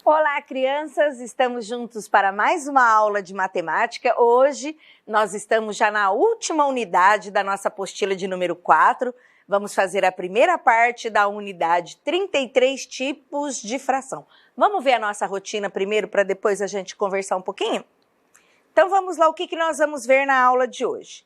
Olá, crianças! Estamos juntos para mais uma aula de matemática. Hoje nós estamos já na última unidade da nossa apostila de número 4. Vamos fazer a primeira parte da unidade 33 tipos de fração. Vamos ver a nossa rotina primeiro para depois a gente conversar um pouquinho? Então vamos lá, o que nós vamos ver na aula de hoje?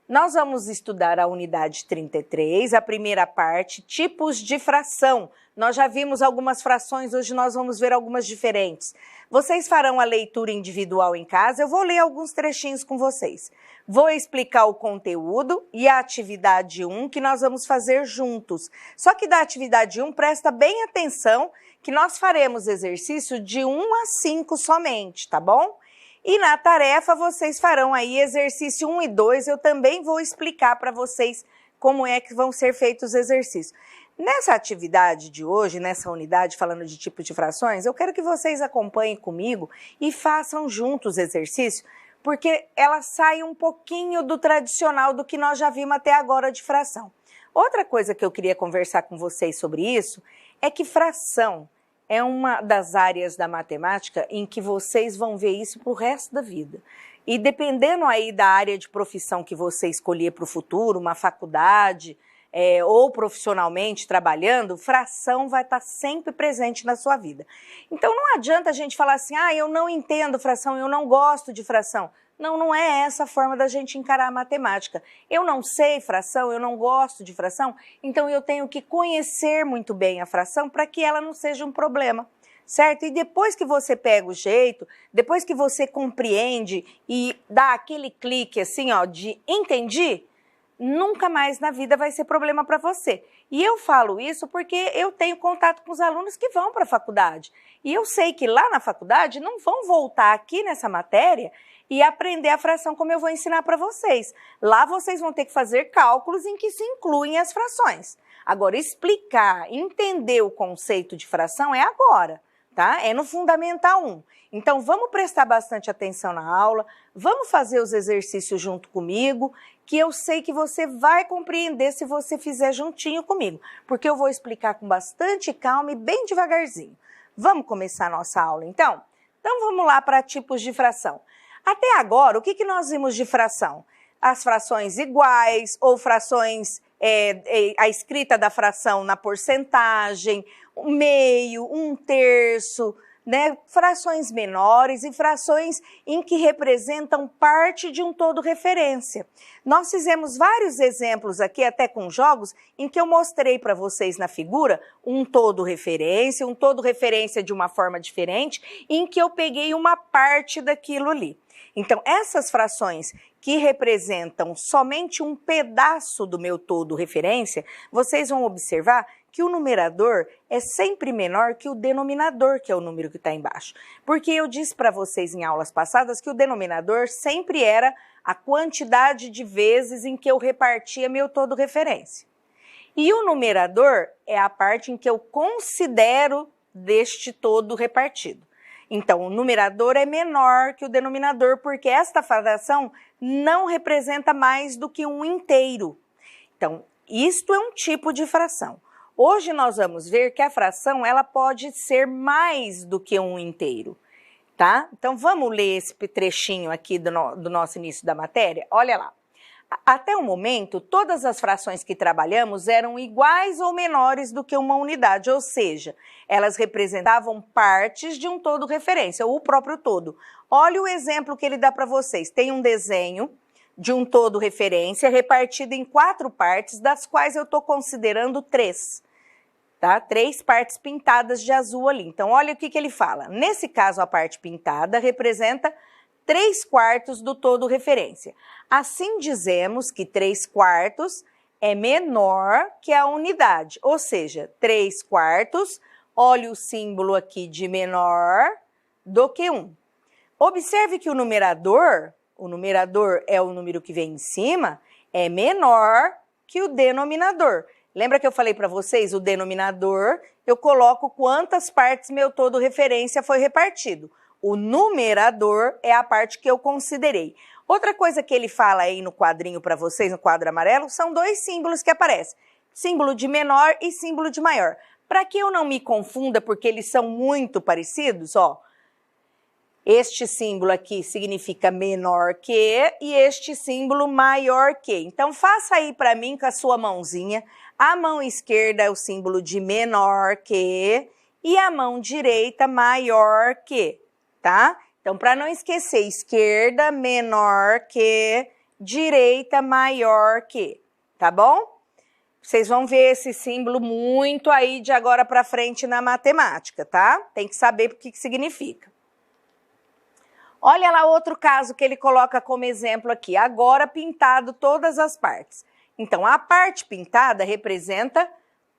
Nós vamos estudar a unidade 33, a primeira parte, tipos de fração. Nós já vimos algumas frações, hoje nós vamos ver algumas diferentes. Vocês farão a leitura individual em casa, eu vou ler alguns trechinhos com vocês. Vou explicar o conteúdo e a atividade 1 que nós vamos fazer juntos. Só que da atividade 1, presta bem atenção que nós faremos exercício de 1 a 5 somente, tá bom? E na tarefa vocês farão aí exercício 1 e 2, eu também vou explicar para vocês como é que vão ser feitos os exercícios. Nessa atividade de hoje, nessa unidade falando de tipo de frações, eu quero que vocês acompanhem comigo e façam juntos os exercícios, porque ela sai um pouquinho do tradicional do que nós já vimos até agora de fração. Outra coisa que eu queria conversar com vocês sobre isso é que fração é uma das áreas da matemática em que vocês vão ver isso para o resto da vida. E dependendo aí da área de profissão que você escolher para o futuro, uma faculdade ou profissionalmente trabalhando, fração vai estar sempre presente na sua vida. Então não adianta a gente falar assim, eu não entendo fração, eu não gosto de fração. Não, não é essa a forma da gente encarar a matemática. Eu não sei fração, eu não gosto de fração, então eu tenho que conhecer muito bem a fração para que ela não seja um problema, certo? E depois que você pega o jeito, depois que você compreende e dá aquele clique assim, ó, de entendi, nunca mais na vida vai ser problema para você. E eu falo isso porque eu tenho contato com os alunos que vão para a faculdade. E eu sei que lá na faculdade não vão voltar aqui nessa matéria e aprender a fração como eu vou ensinar para vocês. Lá vocês vão ter que fazer cálculos em que se incluem as frações. Agora, explicar, entender o conceito de fração é agora, tá? É no Fundamental 1. Então, vamos prestar bastante atenção na aula, vamos fazer os exercícios junto comigo, que eu sei que você vai compreender se você fizer juntinho comigo, porque eu vou explicar com bastante calma e bem devagarzinho. Vamos começar a nossa aula, então? Então, vamos lá para tipos de fração. Até agora, o que nós vimos de fração? As frações iguais ou frações, a escrita da fração na porcentagem, um meio, um terço, né? Frações menores e frações em que representam parte de um todo referência. Nós fizemos vários exemplos aqui, até com jogos, em que eu mostrei para vocês na figura um todo referência de uma forma diferente, em que eu peguei uma parte daquilo ali. Então, essas frações que representam somente um pedaço do meu todo referência, vocês vão observar que o numerador é sempre menor que o denominador, que é o número que está embaixo. Porque eu disse para vocês em aulas passadas que o denominador sempre era a quantidade de vezes em que eu repartia meu todo referência. E o numerador é a parte em que eu considero deste todo repartido. Então, o numerador é menor que o denominador, porque esta fração não representa mais do que um inteiro. Então, isto é um tipo de fração. Hoje nós vamos ver que a fração ela pode ser mais do que um inteiro, tá? Então, vamos ler esse trechinho aqui do nosso início da matéria? Olha lá. Até o momento, todas as frações que trabalhamos eram iguais ou menores do que uma unidade, ou seja, elas representavam partes de um todo referência, ou o próprio todo. Olha o exemplo que ele dá para vocês. Tem um desenho de um todo referência repartido em 4 partes, das quais eu estou considerando 3. Tá? 3 partes pintadas de azul ali. Então, olha o que ele fala. Nesse caso, a parte pintada representa 3/4 do todo referência. Assim dizemos que 3/4 é menor que a unidade, ou seja, 3/4, olha o símbolo aqui de menor do que 1. Observe que o numerador é o número que vem em cima, é menor que o denominador. Lembra que eu falei para vocês, o denominador, eu coloco quantas partes meu todo referência foi repartido. O numerador é a parte que eu considerei. Outra coisa que ele fala aí no quadrinho para vocês, no quadro amarelo, são 2 símbolos que aparecem. Símbolo de menor e símbolo de maior. Para que eu não me confunda, porque eles são muito parecidos, ó, este símbolo aqui significa menor que e este símbolo maior que. Então, faça aí para mim com a sua mãozinha. A mão esquerda é o símbolo de menor que e a mão direita maior que, tá? Então, para não esquecer, esquerda menor que, direita maior que, tá bom? Vocês vão ver esse símbolo muito aí de agora para frente na matemática, tá? Tem que saber o que significa. Olha lá outro caso que ele coloca como exemplo aqui, agora pintado todas as partes. Então, a parte pintada representa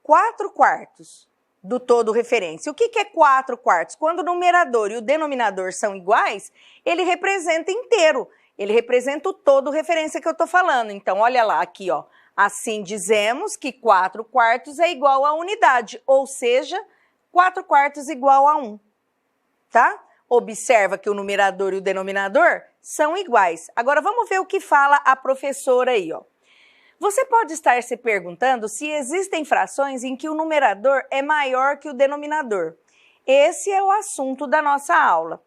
4/4 do todo referência. O que é 4/4? Quando o numerador e o denominador são iguais, ele representa inteiro. Ele representa o todo referência que eu estou falando. Então, olha lá, aqui, ó. Assim dizemos que 4/4 é igual a unidade, ou seja, 4/4 igual a 1, tá? Observa que o numerador e o denominador são iguais. Agora, vamos ver o que fala a professora aí, ó. Você pode estar se perguntando se existem frações em que o numerador é maior que o denominador. Esse é o assunto da nossa aula.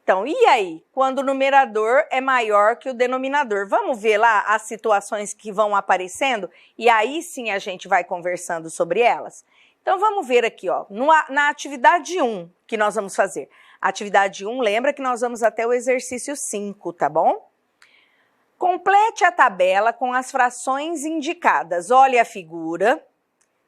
Então, e aí? Quando o numerador é maior que o denominador? Vamos ver lá as situações que vão aparecendo e aí sim a gente vai conversando sobre elas? Então, vamos ver aqui, ó, na atividade 1 que nós vamos fazer. Atividade 1, lembra que nós vamos até o exercício 5, tá bom? Complete a tabela com as frações indicadas. Olha a figura.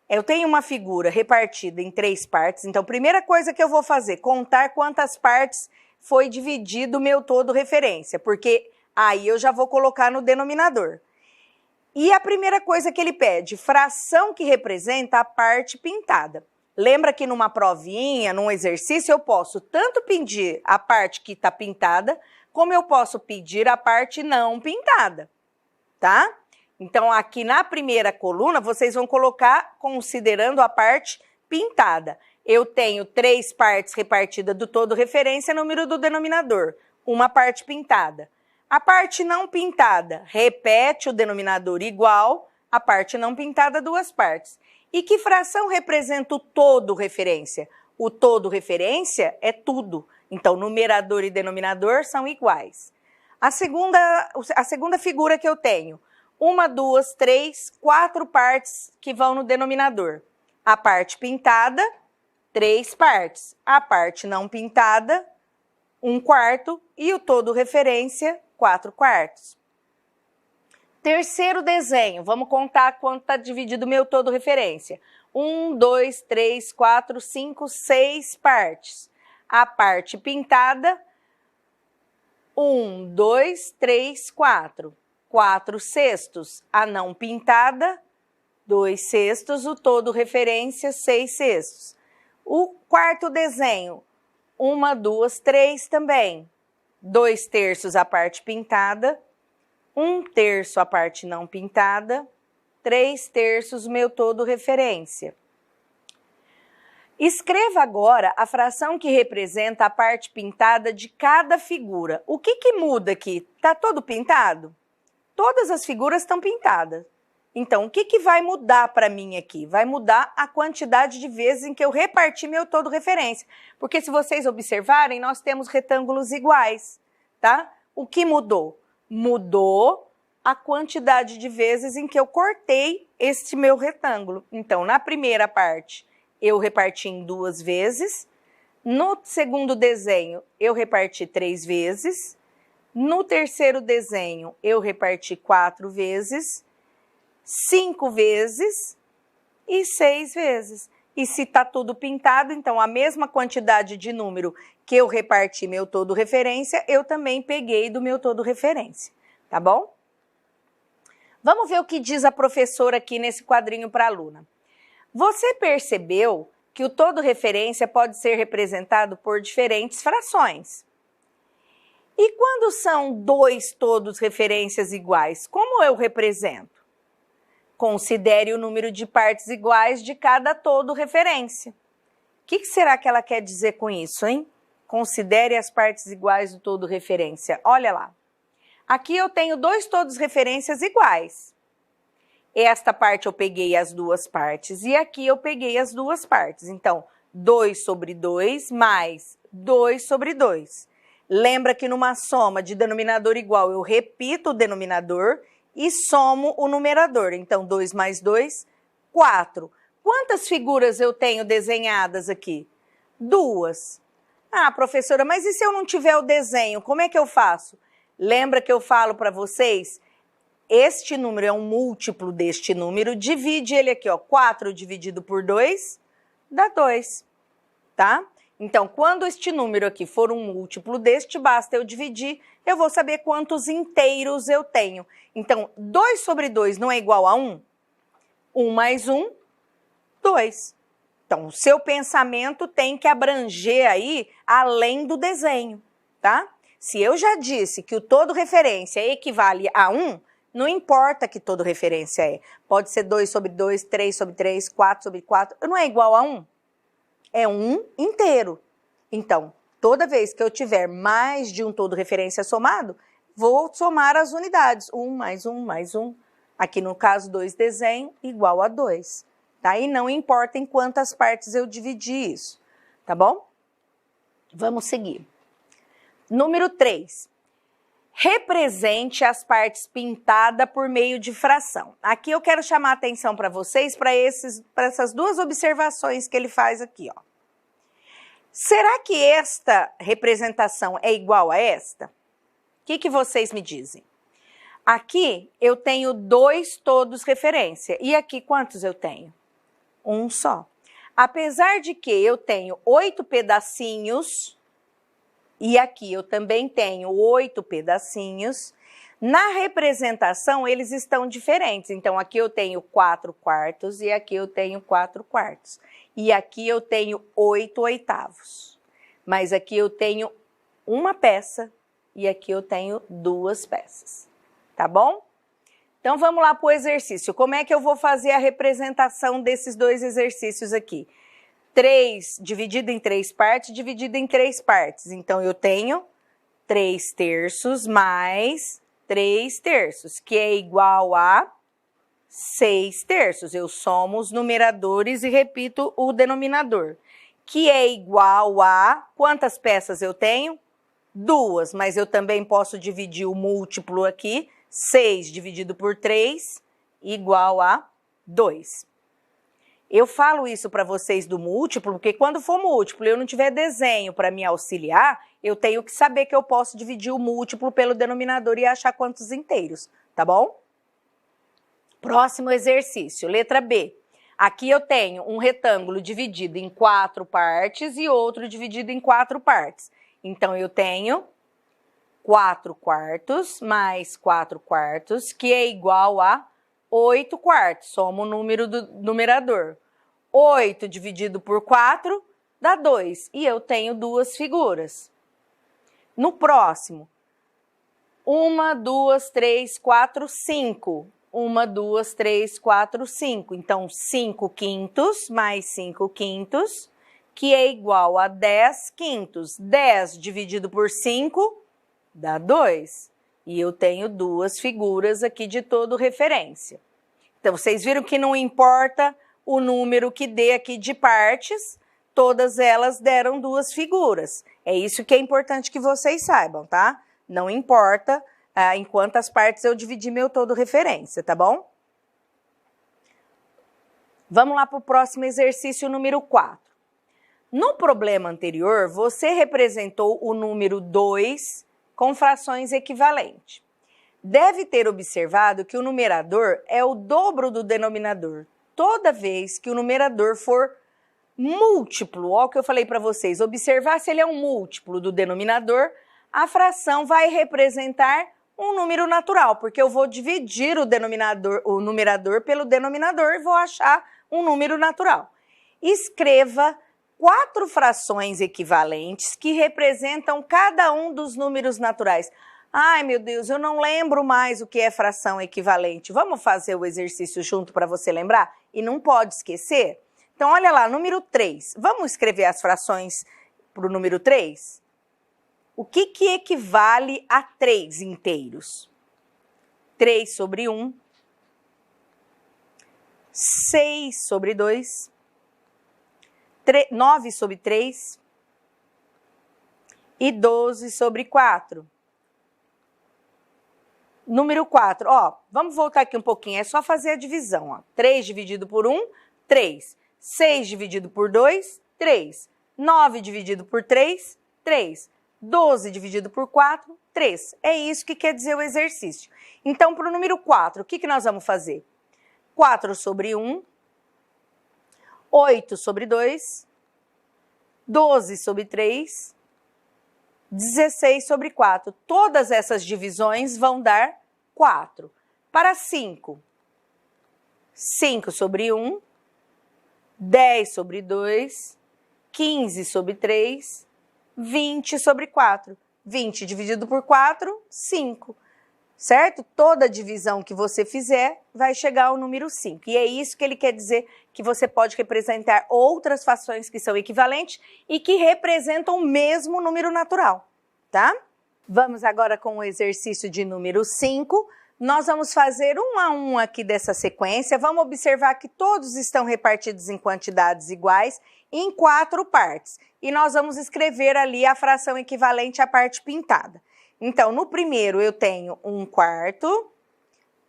Eu tenho uma figura repartida em 3 partes. Então, primeira coisa que eu vou fazer, contar quantas partes foi dividido o meu todo referência, porque aí eu já vou colocar no denominador. E a primeira coisa que ele pede, fração que representa a parte pintada. Lembra que numa provinha, num exercício, eu posso tanto pedir a parte que está pintada, como eu posso pedir a parte não pintada, tá? Então, aqui na primeira coluna, vocês vão colocar considerando a parte pintada. Eu tenho 3 partes repartidas do todo referência, número do denominador, uma parte pintada. A parte não pintada repete o denominador igual, a parte não pintada 2 partes. E que fração representa o todo referência? O todo referência é tudo. Então, numerador e denominador são iguais. A segunda figura que eu tenho, 1, 2, 3, 4 partes que vão no denominador. A parte pintada, 3 partes. A parte não pintada, 1/4 e o todo referência, 4/4. Terceiro desenho, vamos contar quanto está dividido o meu todo referência. 1, 2, 3, 4, 5, 6 partes. A parte pintada, 1, 2, 3, 4. 4/6. A não pintada, 2/6. O todo referência, 6/6. O quarto desenho, 1, 2, 3 também. 2/3 a parte pintada, 1/3 a parte não pintada, 3/3 meu todo referência. Escreva agora a fração que representa a parte pintada de cada figura. O que muda aqui? Está todo pintado? Todas as figuras estão pintadas. Então, o que vai mudar para mim aqui? Vai mudar a quantidade de vezes em que eu reparti meu todo referência. Porque se vocês observarem, nós temos retângulos iguais, tá? O que mudou? Mudou a quantidade de vezes em que eu cortei este meu retângulo. Então, na primeira parte, eu reparti em 2 vezes. No segundo desenho, eu reparti 3 vezes. No terceiro desenho, eu reparti 4 vezes. 5 vezes e 6 vezes. E se está tudo pintado, então a mesma quantidade de número que eu reparti meu todo referência, eu também peguei do meu todo referência, tá bom? Vamos ver o que diz a professora aqui nesse quadrinho para a aluna. Você percebeu que o todo referência pode ser representado por diferentes frações. E quando são 2 todos referências iguais, como eu represento? Considere o número de partes iguais de cada todo referência. O que será que ela quer dizer com isso, hein? Considere as partes iguais do todo referência. Olha lá. Aqui eu tenho 2 todos referências iguais. Esta parte eu peguei as duas partes e aqui eu peguei as duas partes. Então, 2 sobre 2 mais 2 sobre 2. Lembra que numa soma de denominador igual, eu repito o denominador e somo o numerador. Então, 2 mais 2, 4. Quantas figuras eu tenho desenhadas aqui? 2. Ah, professora, mas e se eu não tiver o desenho, como é que eu faço? Lembra que eu falo para vocês? Este número é um múltiplo deste número, divide ele aqui, ó, 4 dividido por 2 dá 2, tá? Então, quando este número aqui for um múltiplo deste, basta eu dividir, eu vou saber quantos inteiros eu tenho. Então, 2 sobre 2 não é igual a 1? 1 mais 1, 2. Então, o seu pensamento tem que abranger aí além do desenho, tá? Se eu já disse que o todo referência equivale a 1, não importa que todo referência é. Pode ser 2 sobre 2, 3 sobre 3, 4 sobre 4. Não é igual a 1? É 1 inteiro. Então, toda vez que eu tiver mais de um todo referência somado, vou somar as unidades. 1 mais 1 mais 1. Aqui no caso, 2 desenho igual a 2. Tá? E não importa em quantas partes eu dividi isso. Tá bom? Vamos seguir. Número 3. Represente as partes pintadas por meio de fração. Aqui eu quero chamar a atenção para vocês para essas duas observações que ele faz aqui, ó. Será que esta representação é igual a esta? O que vocês me dizem? Aqui eu tenho 2 todos referência. E aqui quantos eu tenho? Um só. Apesar de que eu tenho 8 pedacinhos, e aqui eu também tenho 8 pedacinhos, na representação eles estão diferentes. Então, aqui eu tenho 4 quartos e aqui eu tenho 4 quartos. E aqui eu tenho 8 oitavos. Mas aqui eu tenho uma peça e aqui eu tenho 2 peças. Tá bom? Então, vamos lá para o exercício. Como é que eu vou fazer a representação desses 2 exercícios aqui? 3 dividido em 3 partes, dividido em 3 partes. Então, eu tenho 3 terços mais 3 terços, que é igual a 6 terços. Eu somo os numeradores e repito o denominador, que é igual a... Quantas peças eu tenho? 2, mas eu também posso dividir o múltiplo aqui. 6 dividido por 3, igual a 2. Eu falo isso para vocês do múltiplo, porque quando for múltiplo e eu não tiver desenho para me auxiliar, eu tenho que saber que eu posso dividir o múltiplo pelo denominador e achar quantos inteiros, tá bom? Próximo exercício, letra B. Aqui eu tenho um retângulo dividido em 4 partes e outro dividido em 4 partes. Então, eu tenho 4 quartos mais 4 quartos, que é igual a 8 quartos. Soma o número do numerador. 8 dividido por 4 dá 2. E eu tenho 2 figuras. No próximo, 1, 2, 3, 4, 5. 1, 2, 3, 4, 5. Então, 5 quintos mais 5 quintos, que é igual a 10 quintos. 10 dividido por 5 dá 2. E eu tenho 2 figuras aqui de todo referência. Então, vocês viram que não importa o número que dê aqui de partes, todas elas deram 2 figuras. É isso que é importante que vocês saibam, tá? Não importa em quantas partes eu dividi meu todo referência, tá bom? Vamos lá para o próximo exercício número 4. No problema anterior, você representou o número 2 com frações equivalentes. Deve ter observado que o numerador é o dobro do denominador. Toda vez que o numerador for múltiplo, ó, o que eu falei para vocês, observar se ele é um múltiplo do denominador, a fração vai representar um número natural, porque eu vou dividir o numerador pelo denominador e vou achar um número natural. Escreva 4 frações equivalentes que representam cada um dos números naturais. Ai, meu Deus, eu não lembro mais o que é fração equivalente. Vamos fazer o exercício junto para você lembrar? E não pode esquecer? Então, olha lá, número 3. Vamos escrever as frações para o número 3? O que equivale a 3 inteiros? 3 sobre 1, 6 sobre 2, 9 sobre 3 e 12 sobre 4. Número 4, ó, vamos voltar aqui um pouquinho, é só fazer a divisão, ó. 3 dividido por 1, 3. 6 dividido por 2, 3. 9 dividido por 3, 3. 12 dividido por 4, 3. É isso que quer dizer o exercício. Então, para o número 4, o que nós vamos fazer? 4 sobre 1, 8 sobre 2, 12 sobre 3, 16 sobre 4. Todas essas divisões vão dar 4. Para 5, 5 sobre 1, 10 sobre 2, 15 sobre 3, 20 sobre 4. 20 dividido por 4, 5. Certo? Toda divisão que você fizer vai chegar ao número 5. E é isso que ele quer dizer, que você pode representar outras frações que são equivalentes e que representam o mesmo número natural, tá? Vamos agora com o exercício de número 5. Nós vamos fazer um a um aqui dessa sequência. Vamos observar que todos estão repartidos em quantidades iguais em 4 partes. E nós vamos escrever ali a fração equivalente à parte pintada. Então, no primeiro eu tenho 1/4,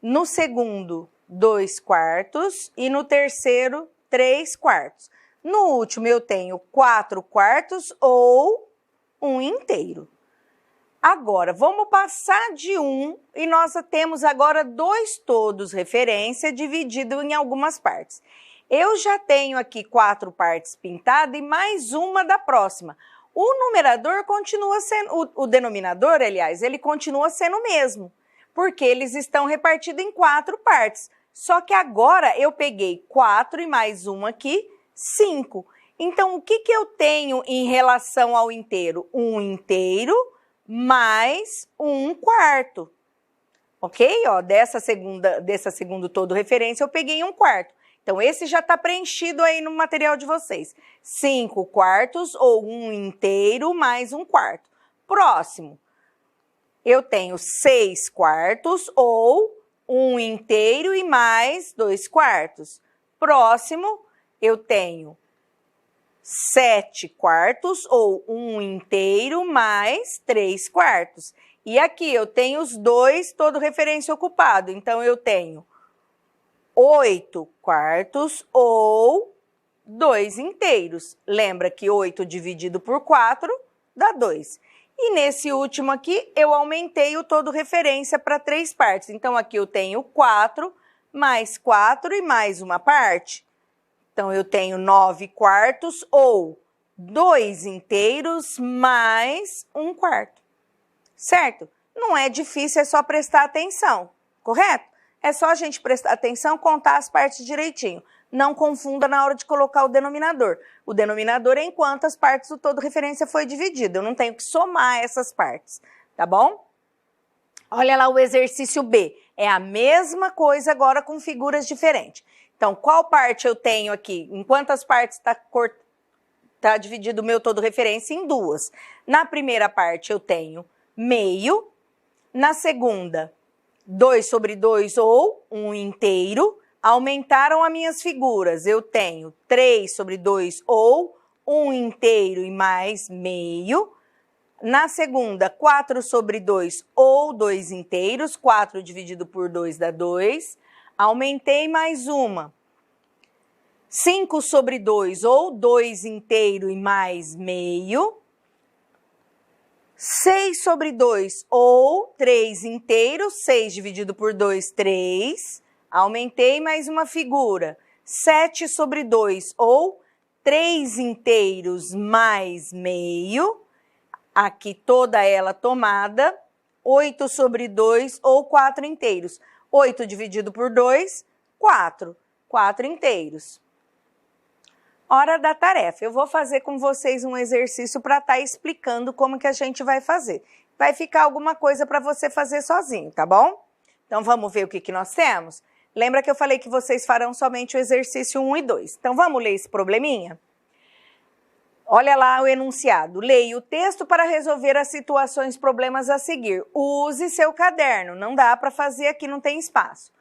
no segundo 2/4 e no terceiro 3/4. No último eu tenho 4/4 ou 1 inteiro. Agora, vamos passar de 1 e nós temos agora 2 todos referência dividido em algumas partes. Eu já tenho aqui 4 partes pintadas e mais uma da próxima. O numerador continua sendo, o denominador, aliás, ele continua sendo o mesmo, porque eles estão repartidos em 4 partes. Só que agora eu peguei 4 e mais um aqui, 5. Então, o que eu tenho em relação ao inteiro? 1 inteiro mais 1/4. Ok? Ó, desse segundo todo referência, eu peguei 1/4. Então, esse já está preenchido aí no material de vocês. 5/4 ou 1 inteiro mais 1/4. Próximo, eu tenho 6/4 ou 1 inteiro e mais 2/4. Próximo, eu tenho 7/4 ou 1 inteiro mais 3/4. E aqui eu tenho os 2 todo referência ocupado. Então, eu tenho 8/4 ou 2 inteiros. Lembra que 8 dividido por 4 dá 2. E nesse último aqui, eu aumentei o todo referência para 3 partes. Então, aqui eu tenho 4 mais 4 e mais uma parte. Então, eu tenho 9/4 ou 2 inteiros mais 1/4. Certo? Não é difícil, é só prestar atenção, correto? É só a gente prestar atenção, contar as partes direitinho. Não confunda na hora de colocar o denominador. O denominador é em quantas partes o todo referência foi dividido. Eu não tenho que somar essas partes, tá bom? Olha lá o exercício B. É a mesma coisa agora com figuras diferentes. Então, qual parte eu tenho aqui? Em quantas partes está dividido o meu todo referência? Em 2. Na primeira parte eu tenho meio. Na segunda, 2 sobre 2 ou 1 inteiro. Aumentaram as minhas figuras. Eu tenho 3 sobre 2 ou 1 inteiro e mais meio. Na segunda, 4 sobre 2 ou 2 inteiros. 4 dividido por 2 dá 2. Aumentei mais uma. 5 sobre 2 ou 2 inteiro e mais meio. 6 sobre 2 ou 3 inteiros, 6 dividido por 2, 3. Aumentei mais uma figura. 7 sobre 2 ou 3 inteiros mais meio. Aqui toda ela tomada. 8 sobre 2 ou 4 inteiros. 8 dividido por 2, 4. 4 inteiros. Hora da tarefa. Eu vou fazer com vocês um exercício para estar explicando como que a gente vai fazer. Vai ficar alguma coisa para você fazer sozinho, tá bom? Então, vamos ver o que nós temos? Lembra que eu falei que vocês farão somente o exercício 1 e 2. Então, vamos ler esse probleminha? Olha lá o enunciado. Leia o texto para resolver as situações, problemas a seguir. Use seu caderno. Não dá para fazer aqui, não tem espaço.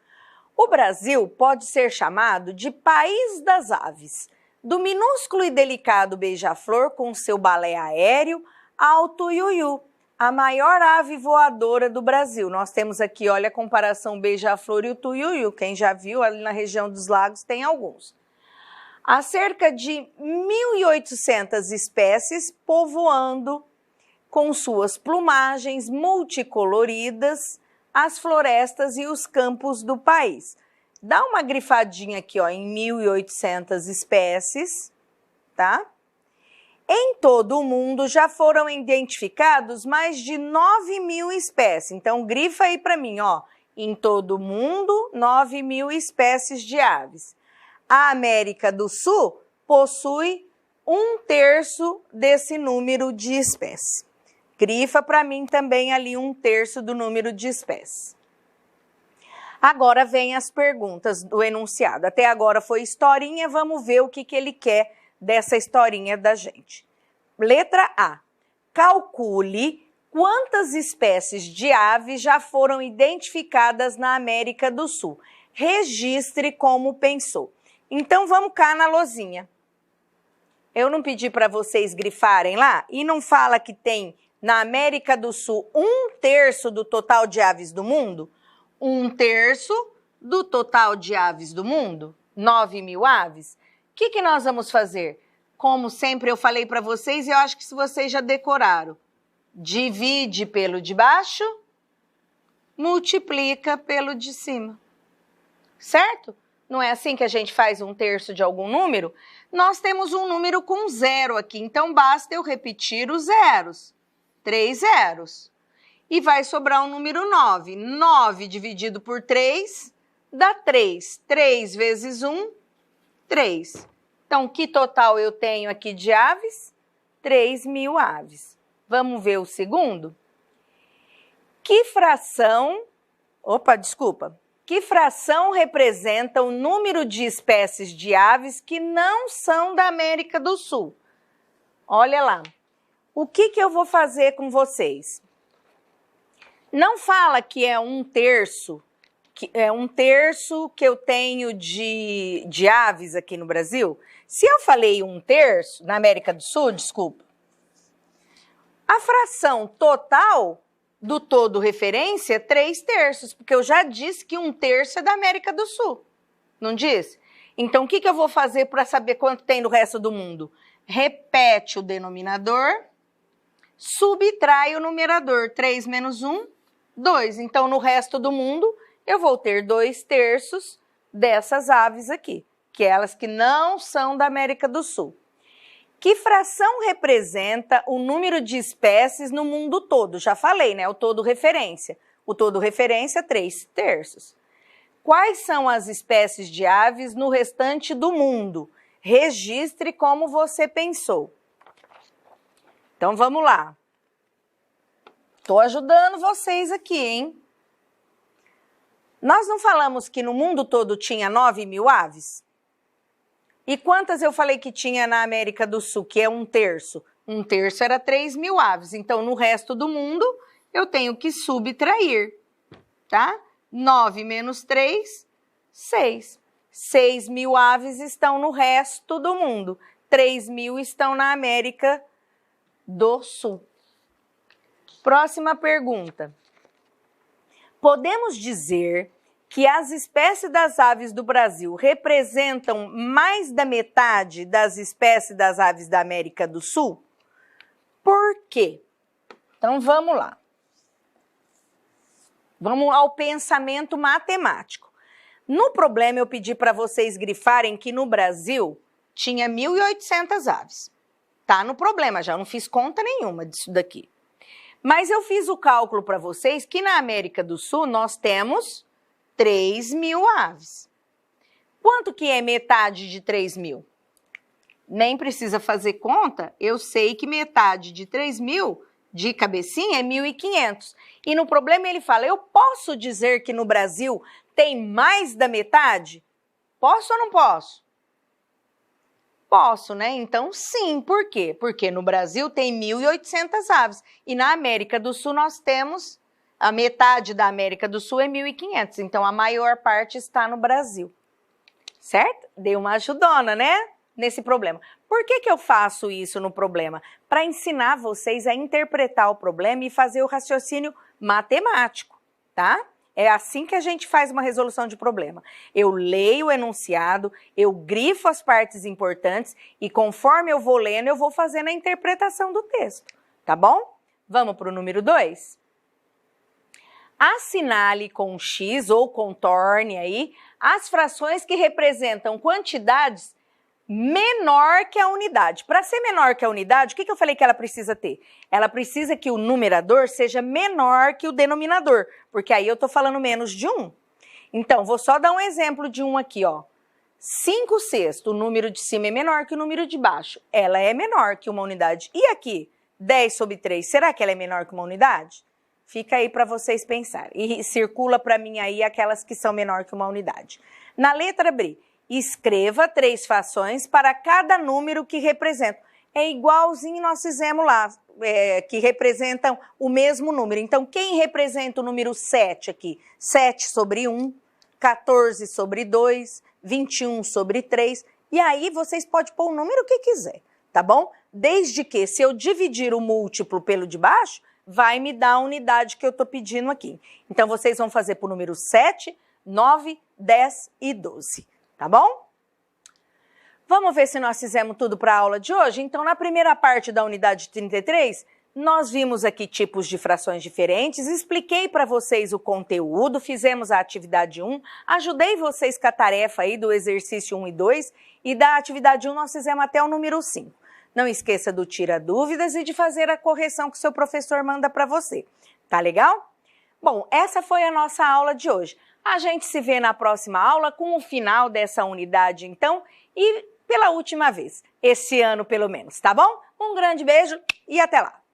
O Brasil pode ser chamado de país das aves, do minúsculo e delicado beija-flor com seu balé aéreo ao tuiuiu, a maior ave voadora do Brasil. Nós temos aqui, olha a comparação beija-flor e o tuiuiu. Quem já viu, ali na região dos lagos tem alguns. Há cerca de 1.800 espécies povoando com suas plumagens multicoloridas as florestas e os campos do país. Dá uma grifadinha aqui, ó, em 1.800 espécies, tá? Em todo o mundo já foram identificados mais de 9.000 espécies. Então, grifa aí para mim, ó. Em todo o mundo, 9.000 espécies de aves. A América do Sul possui 1/3 desse número de espécies. Grifa para mim também ali 1/3 do número de espécies. Agora vem as perguntas do enunciado. Até agora foi historinha, vamos ver o que ele quer dessa historinha da gente. Letra A. Calcule quantas espécies de aves já foram identificadas na América do Sul. Registre como pensou. Então vamos cá na lousinha. Eu não pedi para vocês grifarem lá? E não fala que tem na América do Sul 1/3 do total de aves do mundo? 1/3 do total de aves do mundo? 9.000 aves? O que nós vamos fazer? Como sempre eu falei para vocês, e eu acho que se vocês já decoraram, divide pelo de baixo, multiplica pelo de cima. Certo? Não é assim que a gente faz 1/3 de algum número? Nós temos um número com 0 aqui, então basta eu repetir os zeros. 3 zeros. E vai sobrar o número 9. 9 dividido por 3 dá 3. 3 vezes 1, 3. Então, que total eu tenho aqui de aves? 3.000 aves. Vamos ver o segundo? Que fração representa o número de espécies de aves que não são da América do Sul? Olha lá. O que eu vou fazer com vocês? Não fala que é 1/3, que é 1/3 que eu tenho de aves aqui no Brasil. Se eu falei 1/3, na América do Sul, desculpa, a fração total do todo referência é 3/3, porque eu já disse que 1/3 é da América do Sul, não disse? Então, o que eu vou fazer para saber quanto tem no resto do mundo? Repete o denominador, subtrai o numerador. 3 menos 1, 2. Então, no resto do mundo, eu vou ter 2/3 dessas aves aqui, que é elas que não são da América do Sul. Que fração representa o número de espécies no mundo todo? Já falei, né? O todo referência. O todo referência, 3/3. Quais são as espécies de aves no restante do mundo? Registre como você pensou. Então, vamos lá. Estou ajudando vocês aqui, hein? Nós não falamos que no mundo todo tinha 9.000 aves? E quantas eu falei que tinha na América do Sul, que é 1/3? 1/3 era 3.000 aves. Então, no resto do mundo, eu tenho que subtrair, tá? 9 menos 3, 6. 6.000 aves estão no resto do mundo. 3.000 estão na América do Sul. Próxima pergunta. Podemos dizer que as espécies das aves do Brasil representam mais da metade das espécies das aves da América do Sul? Por quê? Então, vamos lá. Vamos ao pensamento matemático. No problema, eu pedi para vocês grifarem que no Brasil tinha 1.800 aves. Tá no problema, já não fiz conta nenhuma disso daqui. Mas eu fiz o cálculo para vocês que na América do Sul nós temos 3.000 aves. Quanto que é metade de 3.000? Nem precisa fazer conta, eu sei que metade de 3.000 de cabecinha é 1.500. E no problema ele fala, eu posso dizer que no Brasil tem mais da metade? Posso ou não posso? Posso, né? Então, sim. Por quê? Porque no Brasil tem 1.800 aves. E na América do Sul nós temos A metade da América do Sul é 1.500, então a maior parte está no Brasil. Certo? Dei uma ajudona, né? Nesse problema. Por que eu faço isso no problema? Para ensinar vocês a interpretar o problema e fazer o raciocínio matemático, tá? É assim que a gente faz uma resolução de problema. Eu leio o enunciado, eu grifo as partes importantes e conforme eu vou lendo, eu vou fazendo a interpretação do texto, tá bom? Vamos para o número 2? Assinale com X ou contorne aí as frações que representam quantidades menor que a unidade. Para ser menor que a unidade, o que eu falei que ela precisa ter? Ela precisa que o numerador seja menor que o denominador, porque aí eu estou falando menos de 1. Então, vou só dar um exemplo de um aqui, ó. 5/6, o número de cima é menor que o número de baixo. Ela é menor que uma unidade. E aqui, 10/3, será que ela é menor que uma unidade? Fica aí para vocês pensarem. E circula para mim aí aquelas que são menor que uma unidade. Na letra B, escreva 3 frações para cada número que representam. É igualzinho nós fizemos lá, que representam o mesmo número. Então, quem representa o número 7 aqui? 7/1, 14/2, 21/3. E aí, vocês podem pôr o número que quiser, tá bom? Desde que, se eu dividir o múltiplo pelo de baixo, vai me dar a unidade que eu estou pedindo aqui. Então, vocês vão fazer por número 7, 9, 10 e 12. Tá bom? Vamos ver se nós fizemos tudo para a aula de hoje? Então, na primeira parte da unidade 33, nós vimos aqui tipos de frações diferentes, expliquei para vocês o conteúdo, fizemos a atividade 1, ajudei vocês com a tarefa aí do exercício 1 e 2, e da atividade 1 nós fizemos até o número 5. Não esqueça do tira dúvidas e de fazer a correção que o seu professor manda para você. Tá legal? Bom, essa foi a nossa aula de hoje. A gente se vê na próxima aula com o final dessa unidade, então, e pela última vez, esse ano pelo menos, tá bom? Um grande beijo e até lá!